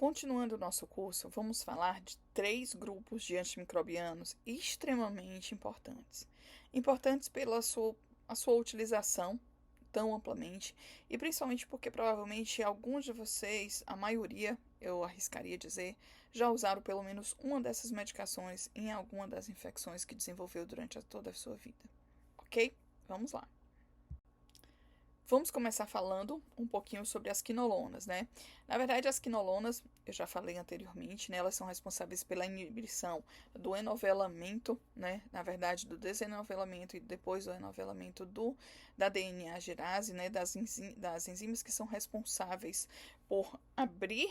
Continuando o nosso curso, vamos falar de 3 grupos de antimicrobianos extremamente importantes. Importantes pela a sua utilização tão amplamente e principalmente porque provavelmente alguns de vocês, a maioria, eu arriscaria dizer, já usaram pelo menos uma dessas medicações em alguma das infecções que desenvolveu durante toda a sua vida. Ok? Vamos lá. Vamos começar falando um pouquinho sobre as quinolonas, né? Na verdade, as quinolonas, eu já falei anteriormente, né? Elas são responsáveis pela inibição do enovelamento, né? Na verdade, do desenovelamento e depois do enovelamento da DNA gerase, né? Das enzimas que são responsáveis por abrir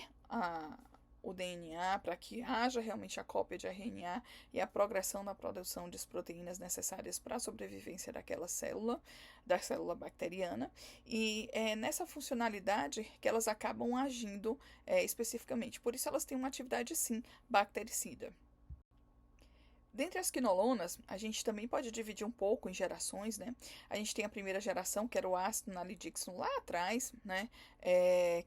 o DNA para que haja realmente a cópia de RNA e a progressão na produção das proteínas necessárias para a sobrevivência daquela célula, da célula bacteriana, e é nessa funcionalidade que elas acabam agindo especificamente. Por isso elas têm uma atividade, sim, bactericida. Dentre as quinolonas, a gente também pode dividir um pouco em gerações, né? A gente tem a primeira geração, que era o ácido nalidixon lá atrás, né?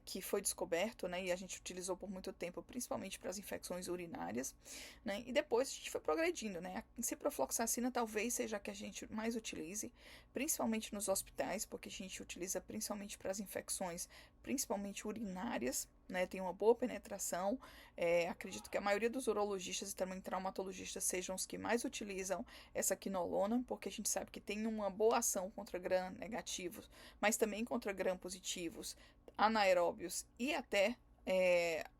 Que foi descoberto, né? E a gente utilizou por muito tempo, principalmente para as infecções urinárias, né? E depois a gente foi progredindo, né? A ciprofloxacina talvez seja a que a gente mais utilize, principalmente nos hospitais, porque a gente utiliza principalmente para as infecções, principalmente urinárias, né, tem uma boa penetração. Acredito que a maioria dos urologistas e também traumatologistas sejam os que mais utilizam essa quinolona, porque a gente sabe que tem uma boa ação contra gram negativos, mas também contra gram positivos, anaeróbios e até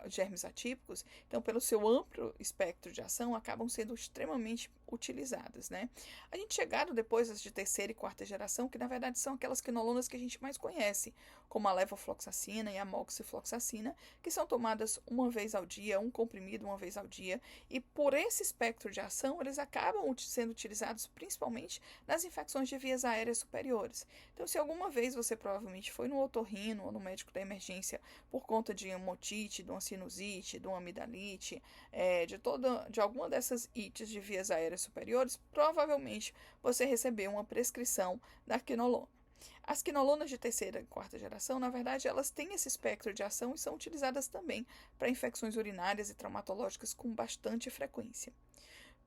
germes atípicos. Então, pelo seu amplo espectro de ação, acabam sendo extremamente utilizadas, né? A gente chegado depois das de terceira e quarta geração, que na verdade são aquelas quinolonas que a gente mais conhece, como a levofloxacina e a moxifloxacina, que são tomadas uma vez ao dia, um comprimido uma vez ao dia, e por esse espectro de ação, eles acabam sendo utilizados principalmente nas infecções de vias aéreas superiores. Então, se alguma vez você provavelmente foi no otorrino ou no médico da emergência por conta de uma otite, de uma sinusite, de uma amidalite, de alguma dessas ites de vias aéreas superiores, provavelmente você recebeu uma prescrição da quinolona. As quinolonas de terceira e quarta geração, na verdade, elas têm esse espectro de ação e são utilizadas também para infecções urinárias e traumatológicas com bastante frequência.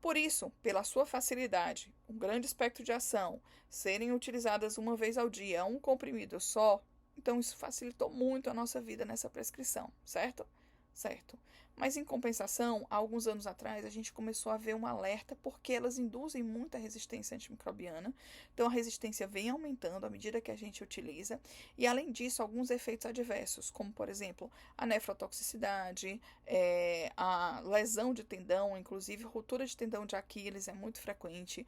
Por isso, pela sua facilidade, um grande espectro de ação, serem utilizadas uma vez ao dia, um comprimido só, então isso facilitou muito a nossa vida nessa prescrição, certo? Certo. Mas em compensação, há alguns anos atrás, a gente começou a ver um alerta porque elas induzem muita resistência antimicrobiana. Então a resistência vem aumentando à medida que a gente utiliza. E além disso, alguns efeitos adversos, como por exemplo, a nefrotoxicidade, a lesão de tendão, inclusive ruptura de tendão de Aquiles é muito frequente,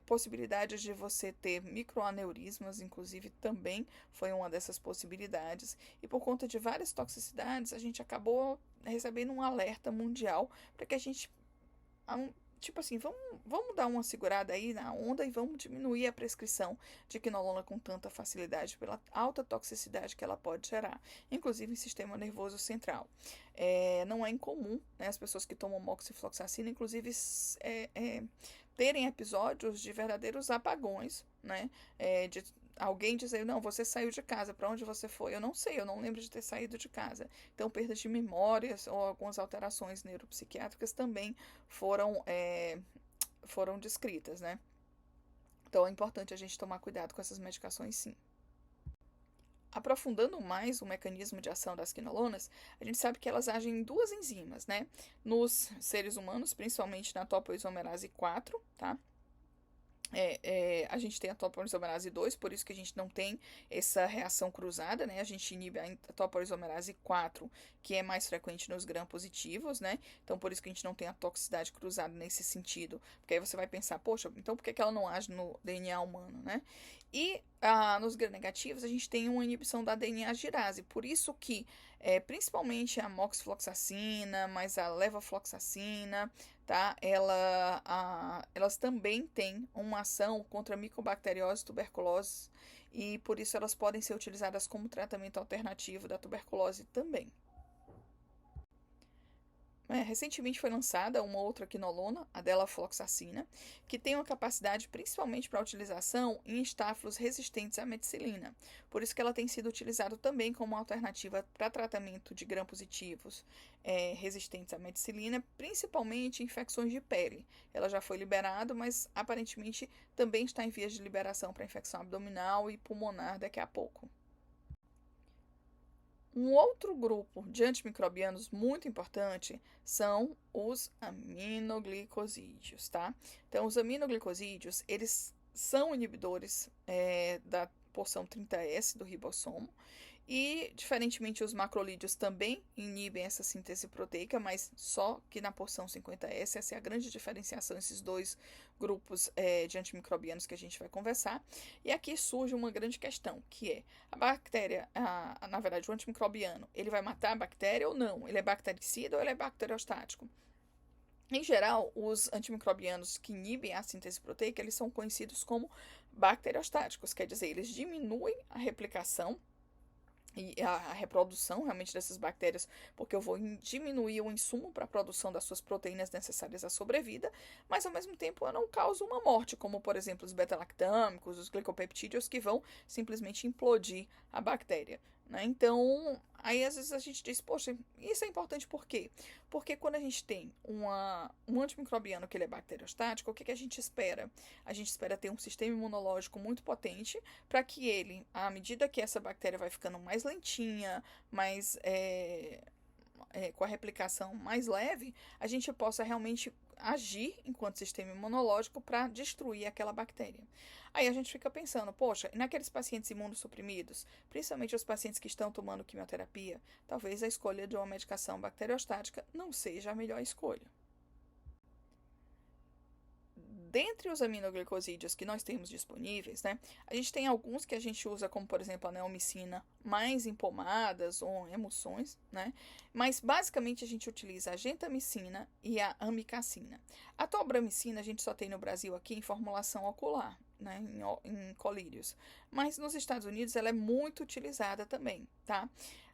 possibilidades de você ter microaneurismas, inclusive também foi uma dessas possibilidades. E por conta de várias toxicidades, a gente acabou recebendo um alerta mundial para que a gente, tipo assim, vamos dar uma segurada aí na onda e vamos diminuir a prescrição de quinolona com tanta facilidade pela alta toxicidade que ela pode gerar, inclusive em sistema nervoso central. Não é incomum, né, as pessoas que tomam moxifloxacina, inclusive, terem episódios de verdadeiros apagões, né, de alguém dizer, não, você saiu de casa, para onde você foi? Eu não sei, eu não lembro de ter saído de casa. Então, perdas de memórias ou algumas alterações neuropsiquiátricas também foram descritas, né? Então, é importante a gente tomar cuidado com essas medicações, sim. Aprofundando mais o mecanismo de ação das quinolonas, a gente sabe que elas agem em duas enzimas, né? Nos seres humanos, principalmente na topoisomerase 4, tá? A gente tem a topoisomerase 2, por isso que a gente não tem essa reação cruzada, né? A gente inibe a topoisomerase 4, que é mais frequente nos gram positivos, né? Então, por isso que a gente não tem a toxicidade cruzada nesse sentido. Porque aí você vai pensar, poxa, então por que ela não age no DNA humano, né? E nos gram negativos, a gente tem uma inibição da DNA girase. Por isso que, principalmente a moxifloxacina, mas a levofloxacina, tá? Elas também têm uma ação contra micobacteriose e tuberculose, e por isso elas podem ser utilizadas como tratamento alternativo da tuberculose também. Recentemente foi lançada uma outra quinolona, a delafloxacina, que tem uma capacidade principalmente para utilização em estáfilos resistentes à meticilina. Por isso que ela tem sido utilizada também como alternativa para tratamento de gram-positivos resistentes à meticilina, principalmente em infecções de pele. Ela já foi liberada, mas aparentemente também está em vias de liberação para infecção abdominal e pulmonar daqui a pouco. Um outro grupo de antimicrobianos muito importante são os aminoglicosídeos, tá? Então, os aminoglicosídeos, eles são inibidores da porção 30S do ribossomo e, diferentemente, os macrolídeos também inibem essa síntese proteica, mas só que na porção 50S. Essa é a grande diferenciação, esses dois grupos de antimicrobianos que a gente vai conversar. E aqui surge uma grande questão, que é a bactéria, na verdade, o antimicrobiano, ele vai matar a bactéria ou não? Ele é bactericida ou ele é bacteriostático? Em geral, os antimicrobianos que inibem a síntese proteica, eles são conhecidos como bacteriostáticos, quer dizer, eles diminuem a replicação e a reprodução realmente dessas bactérias, porque eu vou diminuir o insumo para a produção das suas proteínas necessárias à sobrevida, mas ao mesmo tempo eu não causo uma morte, como por exemplo os beta-lactâmicos, os glicopeptídeos, que vão simplesmente implodir a bactéria, né? Então, aí às vezes a gente diz, poxa, isso é importante por quê? Porque quando a gente tem um antimicrobiano que ele é bacteriostático, o que a gente espera? A gente espera ter um sistema imunológico muito potente para que ele, à medida que essa bactéria vai ficando mais lentinha, mais com a replicação mais leve, a gente possa realmente agir enquanto sistema imunológico para destruir aquela bactéria. Aí a gente fica pensando, poxa, naqueles pacientes imunossuprimidos, principalmente os pacientes que estão tomando quimioterapia, talvez a escolha de uma medicação bacteriostática não seja a melhor escolha. Dentre os aminoglicosídeos que nós temos disponíveis, né, a gente tem alguns que a gente usa, como por exemplo a neomicina, mais em pomadas ou emulsões, né, mas basicamente a gente utiliza a gentamicina e a amikacina. A tobramicina a gente só tem no Brasil aqui em formulação ocular, né, em colírios, mas nos Estados Unidos ela é muito utilizada também, tá?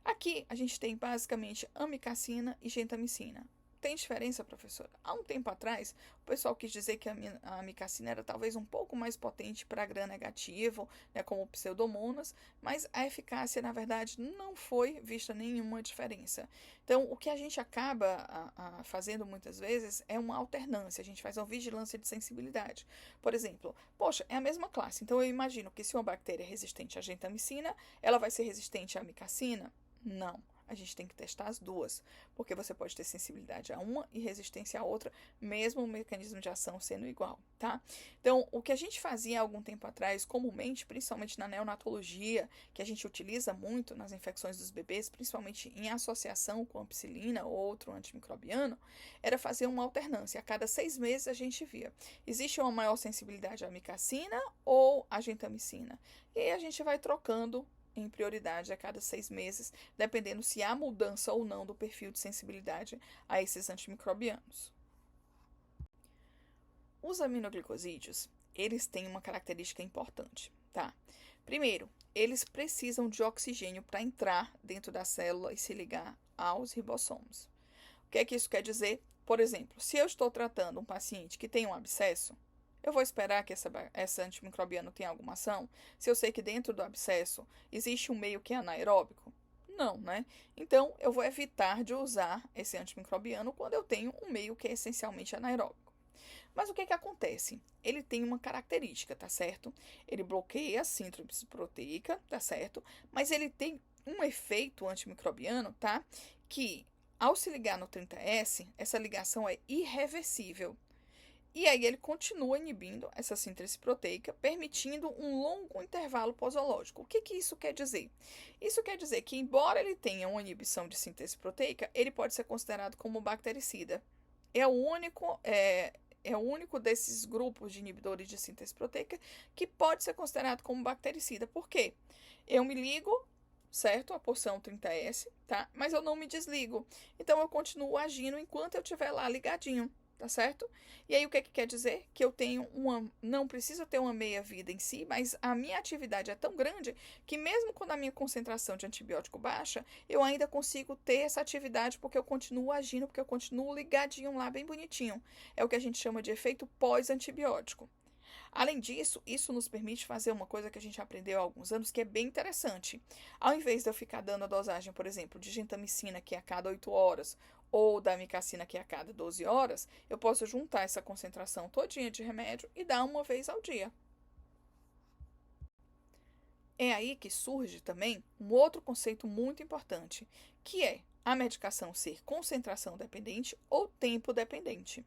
Aqui a gente tem basicamente amikacina e gentamicina. Tem diferença, professora? Há um tempo atrás, o pessoal quis dizer que a amikacina era talvez um pouco mais potente para gram-negativo, né, como pseudomonas, mas a eficácia, na verdade, não foi vista nenhuma diferença. Então, o que a gente acaba fazendo muitas vezes é uma alternância, a gente faz uma vigilância de sensibilidade. Por exemplo, poxa, é a mesma classe, então eu imagino que se uma bactéria é resistente à gentamicina, ela vai ser resistente à amikacina? Não. A gente tem que testar as duas, porque você pode ter sensibilidade a uma e resistência a outra, mesmo o mecanismo de ação sendo igual, tá? Então, o que a gente fazia há algum tempo atrás, comumente, principalmente na neonatologia, que a gente utiliza muito nas infecções dos bebês, principalmente em associação com ampicilina ou outro antimicrobiano, era fazer uma alternância. A cada 6 meses a gente via, existe uma maior sensibilidade à amikacina ou à gentamicina. E aí a gente vai trocando em prioridade a cada 6 meses, dependendo se há mudança ou não do perfil de sensibilidade a esses antimicrobianos. Os aminoglicosídeos, eles têm uma característica importante, tá? Primeiro, eles precisam de oxigênio para entrar dentro da célula e se ligar aos ribossomos. O que é que isso quer dizer? Por exemplo, se eu estou tratando um paciente que tem um abscesso, eu vou esperar que essa antimicrobiano tenha alguma ação? Se eu sei que dentro do abscesso existe um meio que é anaeróbico? Não, né? Então, eu vou evitar de usar esse antimicrobiano quando eu tenho um meio que é essencialmente anaeróbico. Mas o que acontece? Ele tem uma característica, tá certo? Ele bloqueia a síntese proteica, tá certo? Mas ele tem um efeito antimicrobiano, tá? Que, ao se ligar no 30S, essa ligação é irreversível. E aí ele continua inibindo essa síntese proteica, permitindo um longo intervalo posológico. O que isso quer dizer? Isso quer dizer que, embora ele tenha uma inibição de síntese proteica, ele pode ser considerado como bactericida. É o único desses grupos de inibidores de síntese proteica que pode ser considerado como bactericida. Por quê? Eu me ligo, certo? A porção 30S, tá? Mas eu não me desligo. Então, eu continuo agindo enquanto eu estiver lá ligadinho. tá certo? E aí o que quer dizer? Que eu tenho não preciso ter uma meia-vida em si, mas a minha atividade é tão grande que mesmo quando a minha concentração de antibiótico baixa, eu ainda consigo ter essa atividade porque eu continuo agindo, porque eu continuo ligadinho lá bem bonitinho. É o que a gente chama de efeito pós-antibiótico. Além disso, isso nos permite fazer uma coisa que a gente aprendeu há alguns anos que é bem interessante. Ao invés de eu ficar dando a dosagem, por exemplo, de gentamicina, que é a cada 8 horas, ou da amicacina, que é a cada 12 horas, eu posso juntar essa concentração todinha de remédio e dar uma vez ao dia. É aí que surge também um outro conceito muito importante, que é a medicação ser concentração dependente ou tempo dependente.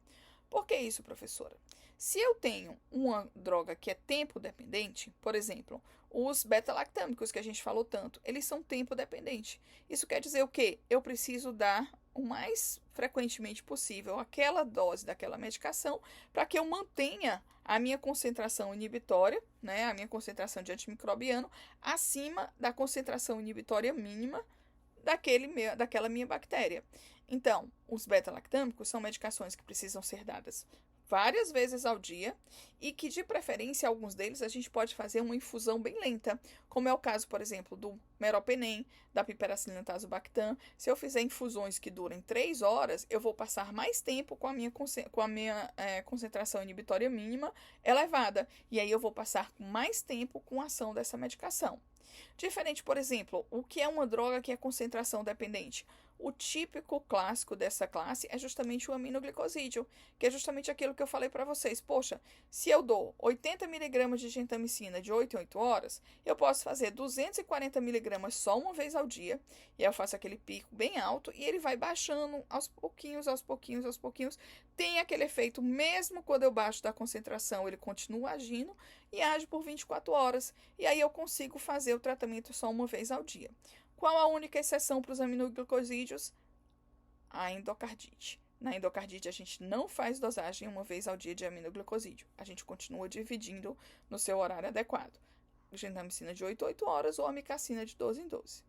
Por que isso, professora? Se eu tenho uma droga que é tempo dependente, por exemplo, os beta-lactâmicos que a gente falou tanto, eles são tempo dependente. Isso quer dizer o quê? Eu preciso dar o mais frequentemente possível aquela dose daquela medicação para que eu mantenha a minha concentração inibitória, né, a minha concentração de antimicrobiano, acima da concentração inibitória mínima daquela minha bactéria. Então, os beta-lactâmicos são medicações que precisam ser dadas várias vezes ao dia e que, de preferência, alguns deles a gente pode fazer uma infusão bem lenta, como é o caso, por exemplo, do meropenem, da piperacillina tazobactam. Se eu fizer infusões que durem 3 horas, eu vou passar mais tempo com a minha concentração inibitória mínima elevada, e aí eu vou passar mais tempo com a ação dessa medicação. Diferente, por exemplo, o que é uma droga que é concentração dependente? O típico clássico dessa classe é justamente o aminoglicosídeo, que é justamente aquilo que eu falei para vocês. Poxa, se eu dou 80 mg de gentamicina de 8 em 8 horas, eu posso fazer 240 mg só uma vez ao dia, e aí eu faço aquele pico bem alto, e ele vai baixando aos pouquinhos, aos pouquinhos, aos pouquinhos. Tem aquele efeito, mesmo quando eu baixo da concentração, ele continua agindo e age por 24 horas. E aí eu consigo fazer o tratamento só uma vez ao dia. Qual a única exceção para os aminoglicosídeos? A endocardite. Na endocardite, a gente não faz dosagem uma vez ao dia de aminoglicosídeo. A gente continua dividindo no seu horário adequado. Gentamicina de 8 em 8 horas ou amicacina de 12 em 12.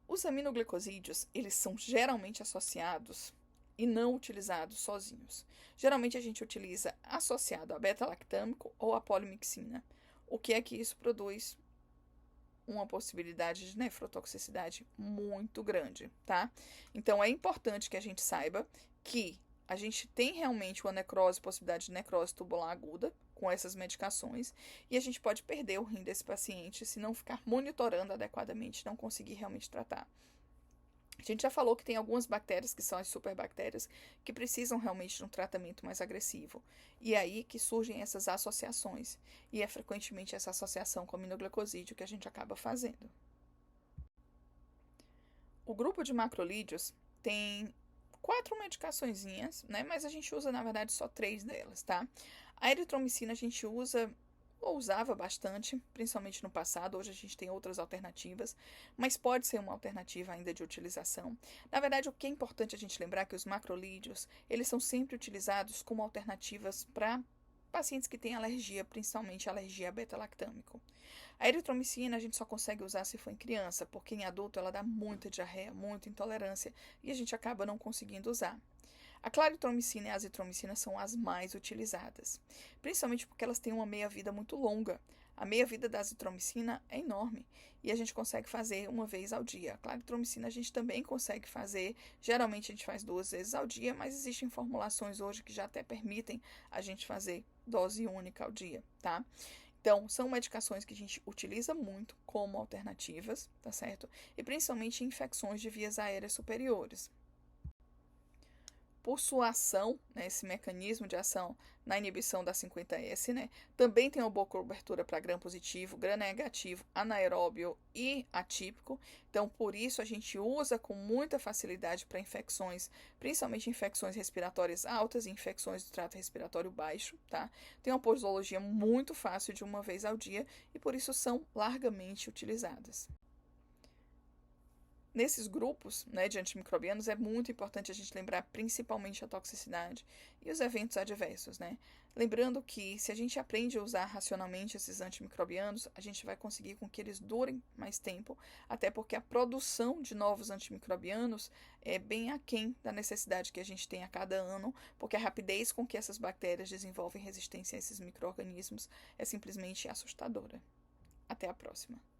Os aminoglicosídeos, eles são geralmente associados e não utilizados sozinhos. Geralmente a gente utiliza associado a beta-lactâmico ou a polimixina. O que é que isso produz? Uma possibilidade de nefrotoxicidade muito grande, tá? Então é importante que a gente saiba que a gente tem realmente uma necrose, possibilidade de necrose tubular aguda com essas medicações, e a gente pode perder o rim desse paciente se não ficar monitorando adequadamente, não conseguir realmente tratar. A gente já falou que tem algumas bactérias, que são as superbactérias, que precisam realmente de um tratamento mais agressivo. E é aí que surgem essas associações. E é frequentemente essa associação com aminoglicosídeo que a gente acaba fazendo. O grupo de macrolídeos tem 4 medicaçõezinhas, né? Mas a gente usa, na verdade, só 3 delas, tá? A eritromicina a gente usa ou usava bastante, principalmente no passado. Hoje a gente tem outras alternativas, mas pode ser uma alternativa ainda de utilização. Na verdade, o que é importante a gente lembrar é que os macrolídeos, eles são sempre utilizados como alternativas para pacientes que têm alergia, principalmente alergia a beta-lactâmico. A eritromicina a gente só consegue usar se for em criança, porque em adulto ela dá muita diarreia, muita intolerância, e a gente acaba não conseguindo usar. A claritromicina e a azitromicina são as mais utilizadas, principalmente porque elas têm uma meia-vida muito longa. A meia-vida da azitromicina é enorme e a gente consegue fazer uma vez ao dia. A claritromicina a gente também consegue fazer, geralmente a gente faz 2 vezes ao dia, mas existem formulações hoje que já até permitem a gente fazer dose única ao dia, tá? Então, são medicações que a gente utiliza muito como alternativas, tá certo? E principalmente em infecções de vias aéreas superiores. Por sua ação, né, esse mecanismo de ação na inibição da 50S, né, também tem uma boa cobertura para gram positivo, gram negativo, anaeróbio e atípico. Então, por isso, a gente usa com muita facilidade para infecções, principalmente infecções respiratórias altas e infecções do trato respiratório baixo, tá? Tem uma posologia muito fácil de uma vez ao dia e por isso são largamente utilizadas. Nesses grupos, né, de antimicrobianos, é muito importante a gente lembrar principalmente a toxicidade e os eventos adversos, né? Lembrando que se a gente aprende a usar racionalmente esses antimicrobianos, a gente vai conseguir com que eles durem mais tempo, até porque a produção de novos antimicrobianos é bem aquém da necessidade que a gente tem a cada ano, porque a rapidez com que essas bactérias desenvolvem resistência a esses micro-organismos é simplesmente assustadora. Até a próxima!